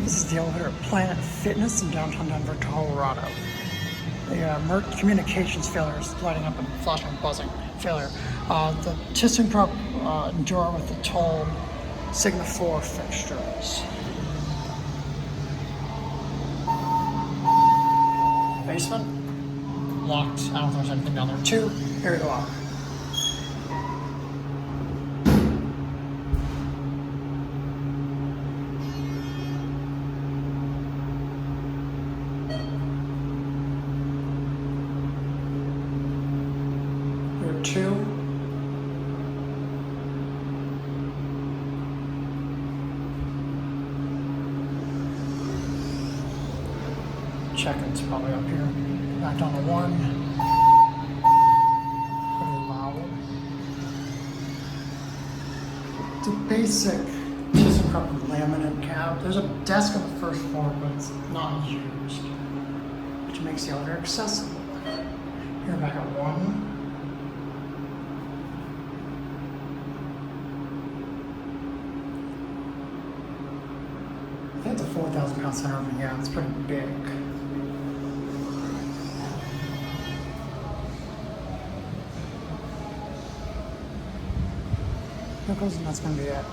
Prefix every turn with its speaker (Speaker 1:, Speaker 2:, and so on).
Speaker 1: This is the elevator at Planet Fitness in downtown Denver, Colorado. The MERT communications failure is lighting up and flashing and buzzing failure. The ThyssenKrupp endura with Atoll Signa4 fixtures. Basement, locked. I don't think there's anything down there too. Here we go up. Here two. Check-in's probably up here. Back down to one. Pretty loud. It's a basic ThyssenKrupp laminate cab. There's a desk on the first floor, but it's not used, which makes the elevator accessible. Here, back at one. I think it's a 4,000-pound center opening. Yeah, it's pretty big. Here goes, and that's going to be it.